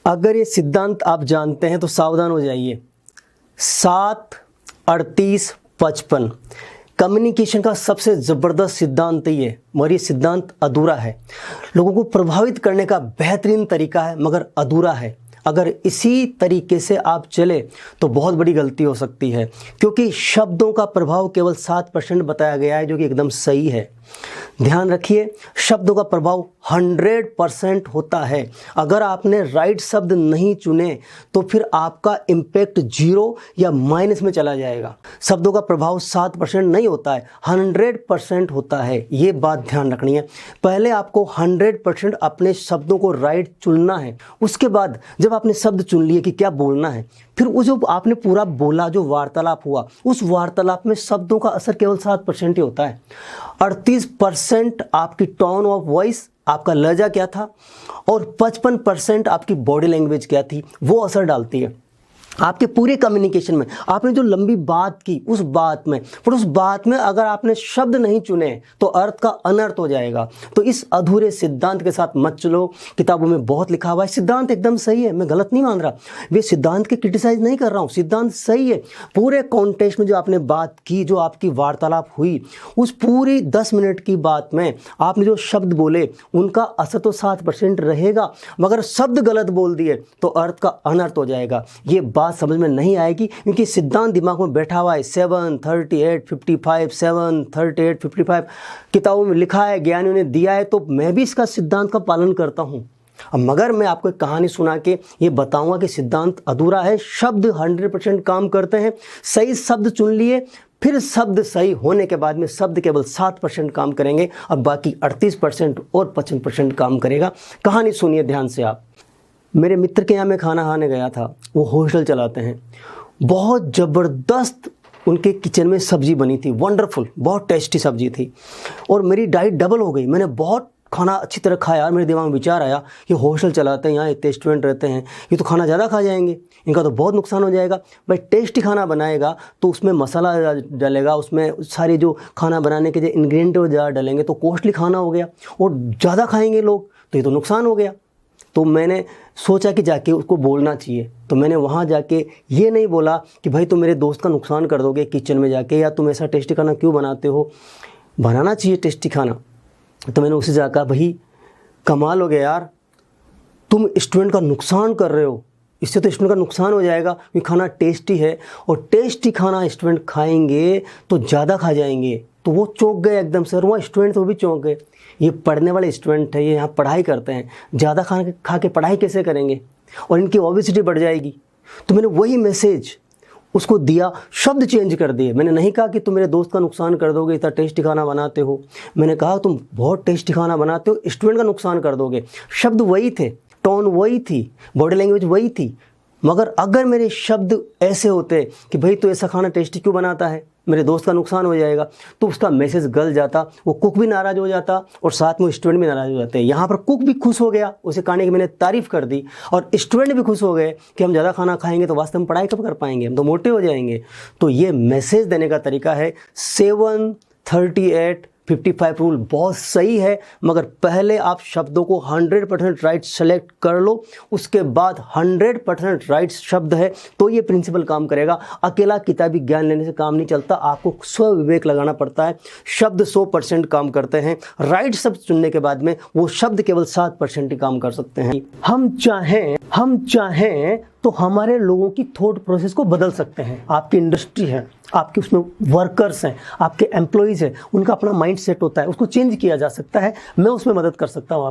अगर ये सिद्धांत आप जानते हैं तो सावधान हो जाइए। 7, 38, 55 कम्युनिकेशन का सबसे ज़बरदस्त सिद्धांत ये है, मगर ये सिद्धांत अधूरा है। लोगों को प्रभावित करने का बेहतरीन तरीका है मगर अधूरा है। अगर इसी तरीके से आप चले तो बहुत बड़ी गलती हो सकती है, क्योंकि शब्दों का प्रभाव केवल 7% बताया गया है, जो कि एकदम सही है। ध्यान रखिए, शब्दों का प्रभाव 100% होता है। अगर आपने राइट शब्द नहीं चुने तो फिर आपका इम्पैक्ट 0 या माइनस में चला जाएगा। शब्दों का प्रभाव 7% नहीं होता है, 100% होता है। ये बात ध्यान रखनी है। पहले आपको 100% अपने शब्दों को राइट चुनना है। उसके बाद जब आपने शब्द चुन लिए कि क्या बोलना है, फिर वो जो आपने पूरा बोला, जो वार्तालाप हुआ, उस वार्तालाप में शब्दों का असर केवल 7% ही होता है। 38% आपकी टोन ऑफ वॉइस, आपका लहजा क्या था, और 55% आपकी बॉडी लैंग्वेज क्या थी, वो असर डालती है आपके पूरे कम्युनिकेशन में। आपने जो लंबी बात की उस बात में, पर उस बात में अगर आपने शब्द नहीं चुने तो अर्थ का अनर्थ हो जाएगा। तो इस अधूरे सिद्धांत के साथ मत चलो। किताबों में बहुत लिखा हुआ है, सिद्धांत एकदम सही है, मैं गलत नहीं मान रहा, वे सिद्धांत के क्रिटिसाइज नहीं कर रहा हूँ, सिद्धांत सही है। पूरे कॉन्टेक्स्ट में जो आपने बात की, जो आपकी वार्तालाप हुई, उस पूरी 10 मिनट की बात में आपने जो शब्द बोले उनका असर तो 7% रहेगा, मगर शब्द गलत बोल दिए तो अर्थ का अनर्थ हो जाएगा। ये बात समझ में नहीं आएगी, क्योंकि सिद्धांत दिमाग में बैठा हुआ है। 7, 38, 55, 7, 38, 55 किताबों में लिखा है, ज्ञानियों ने दिया है, तो मैं भी इसका सिद्धांत का पालन करता हूँ। अब मगर मैं आपको एक कहानी सुना के ये बताऊंगा कि सिद्धांत अधूरा है। शब्द 100% काम करते हैं। सही शब्द चुन लिए, फिर शब्द सही होने के बाद में शब्द केवल 7% काम करेंगे, अब बाकी 38% और 55% काम करेगा। कहानी सुनिए ध्यान से आप। मेरे मित्र के यहाँ मैं खाना खाने गया था, वो हॉस्टल चलाते हैं। बहुत ज़बरदस्त उनके किचन में सब्ज़ी बनी थी, वंडरफुल, बहुत टेस्टी सब्ज़ी थी, और मेरी डाइट डबल हो गई। मैंने बहुत खाना अच्छी तरह खाया। मेरे दिमाग में विचार आया, ये हॉस्टल चलाते हैं, यहाँ इतने स्टूडेंट रहते हैं, ये तो खाना ज़्यादा खा जाएंगे, इनका तो बहुत नुकसान हो जाएगा। भाई टेस्टी खाना बनाएगा तो उसमें मसाला डालेगा, उसमें सारे जो खाना बनाने के जो इंग्रेडिएंट वो ज़्यादा डालेंगे, तो कॉस्टली खाना हो गया, और ज़्यादा खाएँगे लोग तो ये तो नुकसान हो गया। तो मैंने सोचा कि जाके उसको बोलना चाहिए। तो मैंने वहाँ जाके ये नहीं बोला कि भाई तुम मेरे दोस्त का नुकसान कर दोगे किचन में जाके, या तुम ऐसा टेस्टी खाना क्यों बनाते हो, बनाना चाहिए टेस्टी खाना। तो मैंने उसे जाकर, भाई कमाल हो गया यार, तुम स्टूडेंट का नुकसान कर रहे हो, इससे तो स्टूडेंट का नुकसान हो जाएगा, क्योंकि खाना टेस्टी है, और टेस्टी खाना स्टूडेंट खाएंगे तो ज़्यादा खा जाएंगे। तो वो चौंक गए एकदम से, और वहाँ स्टूडेंट तो भी चौंक गए। ये पढ़ने वाले स्टूडेंट है, ये यहाँ पढ़ाई करते हैं, ज़्यादा खाना खा के पढ़ाई कैसे करेंगे, और इनकी ओबेसिटी बढ़ जाएगी। तो मैंने वही मैसेज उसको दिया, शब्द चेंज कर दिए। मैंने नहीं कहा कि तुम मेरे दोस्त का नुकसान कर दोगे, इतना टेस्टी खाना बनाते हो। मैंने कहा तुम बहुत टेस्टी खाना बनाते हो, स्टूडेंट का नुकसान कर दोगे। शब्द वही थे, टोन वही थी, बॉडी लैंग्वेज वही थी, मगर अगर मेरे शब्द ऐसे होते कि भाई तो ऐसा खाना टेस्टी क्यों बनाता है, मेरे दोस्त का नुकसान हो जाएगा, तो उसका मैसेज गल जाता, वो कुक भी नाराज़ हो जाता और साथ में स्टूडेंट भी नाराज़ हो जाते। यहाँ पर कुक भी खुश हो गया, उसे खाने की मैंने तारीफ़ कर दी, और स्टूडेंट भी खुश हो गए कि हम ज़्यादा खाना खाएंगे तो वास्तव में पढ़ाई कब कर पाएंगे, हम तो मोटे हो जाएंगे। तो ये मैसेज देने का तरीका है। 7, 38, 55 रूल बहुत सही है, मगर पहले आप शब्दों को 100% राइट सेलेक्ट कर लो, उसके बाद 100% राइट शब्द है तो ये प्रिंसिपल काम करेगा। अकेला किताबी ज्ञान लेने से काम नहीं चलता, आपको स्व विवेक लगाना पड़ता है। शब्द 100% काम करते हैं, राइट शब्द चुनने के बाद में वो शब्द केवल 7% ही काम कर सकते हैं। हम चाहें तो हमारे लोगों की थॉट प्रोसेस को बदल सकते हैं। आपकी इंडस्ट्री है, आपके उसमें वर्कर्स हैं, आपके एम्प्लॉइज़ हैं, उनका अपना माइंड सेट होता है, उसको चेंज किया जा सकता है। मैं उसमें मदद कर सकता हूँ।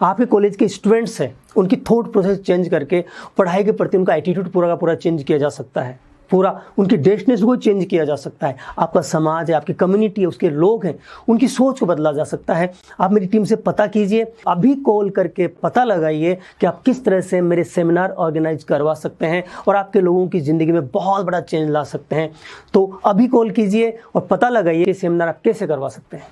आपके कॉलेज के स्टूडेंट्स हैं, उनकी थॉट प्रोसेस चेंज करके पढ़ाई के प्रति उनका एटीट्यूड पूरा का पूरा चेंज किया जा सकता है, पूरा उनकी डेस्टिनेशन को चेंज किया जा सकता है। आपका समाज है, आपकी कम्युनिटी है, उसके लोग हैं, उनकी सोच को बदला जा सकता है। आप मेरी टीम से पता कीजिए, अभी कॉल करके पता लगाइए कि आप किस तरह से मेरे सेमिनार ऑर्गेनाइज करवा सकते हैं और आपके लोगों की ज़िंदगी में बहुत बड़ा चेंज ला सकते हैं। तो अभी कॉल कीजिए और पता लगाइए कि सेमिनार आप कैसे करवा सकते हैं।